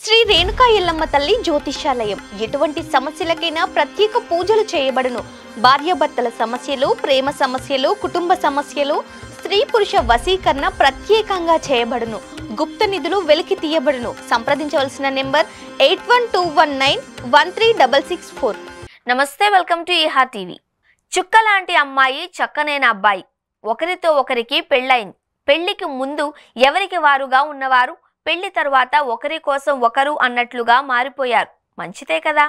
శ్రీ రేణుకా ఎల్లమ్మ తల్లి జ్యోతిష్యాలయం ఎటువంటి సమస్యలకైనా ప్రత్యేక పూజలు చేయబడును. భార్యాభర్తల సమస్యలు, ప్రేమ సమస్యలు, కుటుంబ సమస్యలు, స్త్రీ పురుష వశీకరణ ప్రత్యేకంగా చేయబడును. గుప్త నిధులు వెలికి తీయబడును. సంప్రదించవలసిన నెంబర్ 8121913664. నమస్తే, వెల్కమ్ టు ఈహా టీవీ. చుక్కలాంటి అమ్మాయి, చక్కనైన అబ్బాయి, ఒకరితో ఒకరికి పెళ్ళైంది. పెళ్లికి ముందు ఎవరికి వారుగా ఉన్నవారు పెళ్లి తరువాత ఒకరి కోసం ఒకరు అన్నట్లుగా మారిపోయారు. మంచిదే కదా?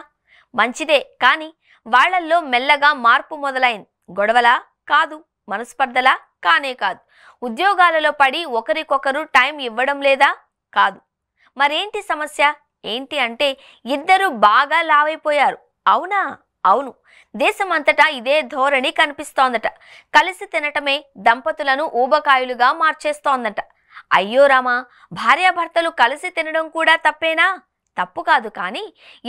మంచిదే. కానీ వాళ్లల్లో మెల్లగా మార్పు మొదలైంది. గొడవలా? కాదు. మనస్పర్ధలా? కానే కాదు. ఉద్యోగాలలో పడి ఒకరికొకరు టైం ఇవ్వడం లేదా? కాదు. మరేంటి సమస్య? ఏంటి అంటే ఇద్దరు బాగా లావైపోయారు. అవునా? అవును. దేశమంతటా ఇదే ధోరణి కనిపిస్తోందట. కలిసి తినటమే దంపతులను ఊబకాయులుగా మార్చేస్తోందట. అయ్యో రామా, భార్యాభర్తలు కలిసి తినడం కూడా తప్పేనా? తప్పు కాదు. కానీ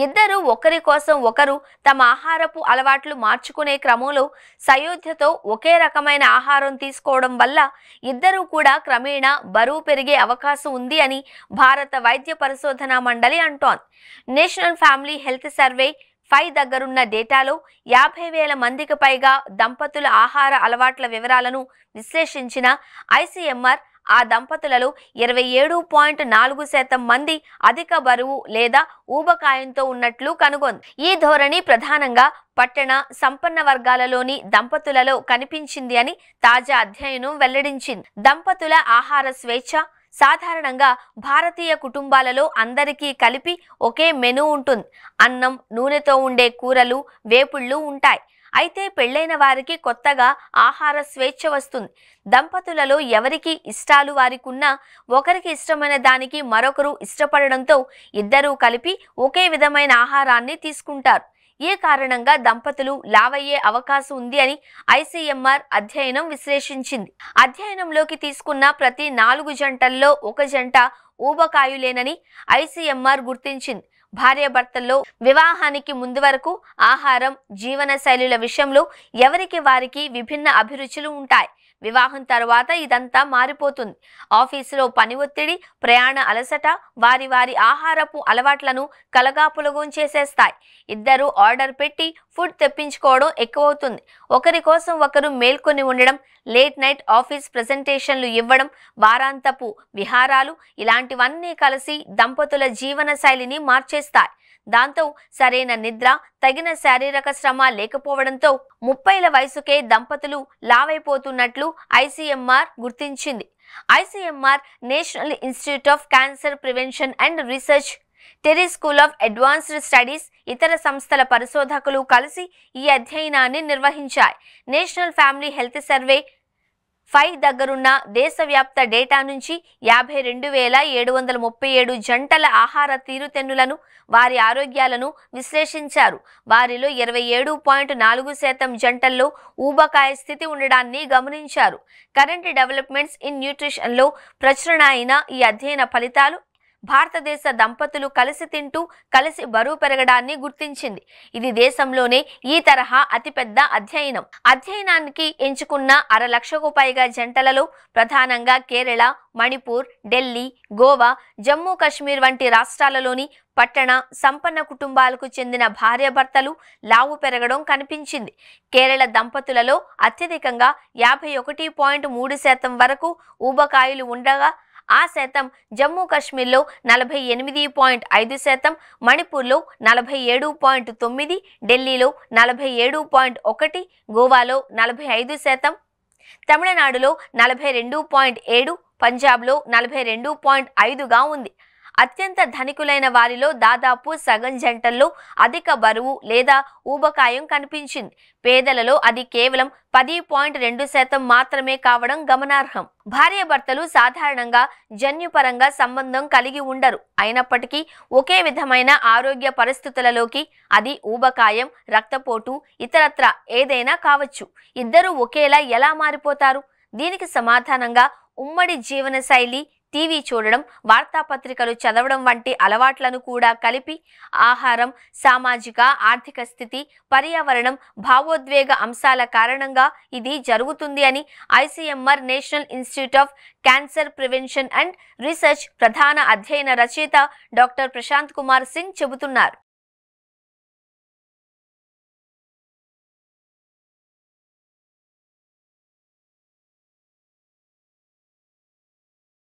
ఇద్దరు ఒకరి కోసం ఒకరు తమ ఆహారపు అలవాట్లు మార్చుకునే క్రమంలో సయోధ్యతో ఒకే రకమైన ఆహారం తీసుకోవడం వల్ల ఇద్దరూ కూడా క్రమేణా బరువు పెరిగే అవకాశం ఉంది అని భారత వైద్య పరిశోధనా మండలి అంటోంది. నేషనల్ ఫ్యామిలీ హెల్త్ సర్వే 5 దగ్గరున్న డేటాలో 50,000 మందికి పైగా దంపతుల ఆహార అలవాట్ల వివరాలను విశ్లేషించిన ఐసీఎంఆర్ ఆ దంపతులలో 27.4% మంది అధిక బరువు లేదా ఊబకాయంతో ఉన్నట్లు కనుగొంది. ఈ ధోరణి ప్రధానంగా పట్టణ సంపన్న వర్గాలలోని దంపతులలో కనిపించింది అని తాజా అధ్యయనం వెల్లడించింది. దంపతుల ఆహార స్వేచ్ఛ సాధారణంగా భారతీయ కుటుంబాలలో అందరికీ కలిపి ఒకే మెనూ ఉంటుంది. అన్నం, నూనెతో ఉండే కూరలు, వేపుళ్ళు ఉంటాయి. అయితే పెళ్లైన వారికి కొత్తగా ఆహార స్వేచ్ఛ వస్తుంది. దంపతులలో ఎవరికి ఇష్టాలు వారికున్నా ఒకరికి ఇష్టమైన దానికి మరొకరు ఇష్టపడడంతో ఇద్దరూ కలిపి ఒకే విధమైన ఆహారాన్ని తీసుకుంటారు. ఈ కారణంగా దంపతులు లావయ్యే అవకాశం ఉంది అని ఐసీఎంఆర్ అధ్యయనం విశ్లేషించింది. అధ్యయనంలోకి తీసుకున్న ప్రతి 4 జంటల్లో ఒక జంట ఊబకాయులేనని ఐసీఎంఆర్ గుర్తించింది. భార్యాభర్తల్లో వివాహానికి ముందు వరకు ఆహారం, జీవన శైలుల విషయంలో ఎవరికి వారికి విభిన్న అభిరుచులు ఉంటాయి. వివాహం తర్వాత ఇదంతా మారిపోతుంది. ఆఫీసులో పని ఒత్తిడి, ప్రయాణ అలసట వారి వారి ఆహారపు అలవాట్లను కలగాపులగం చేసేస్తాయి. ఇద్దరు ఆర్డర్ పెట్టి ఫుడ్ తెప్పించుకోవడం ఎక్కువవుతుంది. ఒకరి కోసం ఒకరు మేల్కొని ఉండడం, లేట్ నైట్ ఆఫీస్ ప్రెజెంటేషన్లు ఇవ్వడం, వారాంతపు విహారాలు ఇలాంటివన్నీ కలిసి దంపతుల జీవన శైలిని మార్చేస్తాయి. దాంతో సరైన నిద్ర, తగిన శారీరక శ్రమ లేకపోవడంతో 30ల వయసుకే దంపతులు లావైపోతున్నట్లు ఐసీఎంఆర్ గుర్తించింది. ICMR national institute of cancer prevention and research, terry school of advanced studies, ఇతర సంస్థల పరిశోధకులు కలిసి ఈ అధ్యయనాన్ని నిర్వహించాయి. నేషనల్ ఫ్యామిలీ హెల్త్ సర్వే 5 దగ్గరున్న దేశవ్యాప్త డేటా నుంచి 52,737 జంటల ఆహార తీరుతెన్నులను, వారి ఆరోగ్యాలను విశ్లేషించారు. వారిలో 27.4% జంటల్లో ఊబకాయ స్థితి ఉండడాన్ని గమనించారు. కరెంట్ డెవలప్మెంట్స్ ఇన్ న్యూట్రిషన్లో ప్రచురణ అయిన ఈ అధ్యయన ఫలితాలు భారతదేశ దంపతులు కలిసి తింటూ కలిసి బరువు పెరగడాన్ని గుర్తించింది. ఇది దేశంలోనే ఈ తరహా అతిపెద్ద అధ్యయనం. అధ్యయనానికి ఎంచుకున్న 1,00,000కు పైగా జంటలలో ప్రధానంగా కేరళ, మణిపూర్, ఢిల్లీ, గోవా, జమ్మూ కాశ్మీర్ వంటి రాష్ట్రాలలోని పట్టణ సంపన్న కుటుంబాలకు చెందిన భార్యాభర్తలు లావు పెరగడం కనిపించింది. కేరళ దంపతులలో అత్యధికంగా 51.3% వరకు ఊబకాయులు ఉండగా ఆ శాతం జమ్మూ కాశ్మీర్లో 48.5%, మణిపూర్లో 47.9%, ఢిల్లీలో 47.1%, గోవాలో 45%, తమిళనాడులో 42.7%, పంజాబ్లో 42.5%గా ఉంది. అత్యంత ధనికులైన వారిలో దాదాపు సగం జంటల్లో అధిక బరువు లేదా ఊబకాయం కనిపించింది. పేదలలో అది కేవలం 10.2% మాత్రమే కావడం గమనార్హం. భార్యాభర్తలు సాధారణంగా జన్యుపరంగా సంబంధం కలిగి ఉండరు. అయినప్పటికీ ఒకే విధమైన ఆరోగ్య పరిస్థితులలోకి, అది ఊబకాయం, రక్తపోటు, ఇతరత్ర ఏదైనా కావచ్చు, ఇద్దరు ఒకేలా ఎలా మారిపోతారు? దీనికి సమాధానంగా ఉమ్మడి జీవన శైలి, టీవీ చూడడం, వార్తాపత్రికలు చదవడం వంటి అలవాట్లను కూడా కలిపి ఆహారం, సామాజిక ఆర్థిక స్థితి, పర్యావరణం, భావోద్వేగ అంశాల కారణంగా ఇది జరుగుతుంది అని ICMR national institute of cancer prevention and research ప్రధాన అధ్యయన రచయిత డాక్టర్ ప్రశాంత్ కుమార్ సింగ్ చెబుతున్నారు.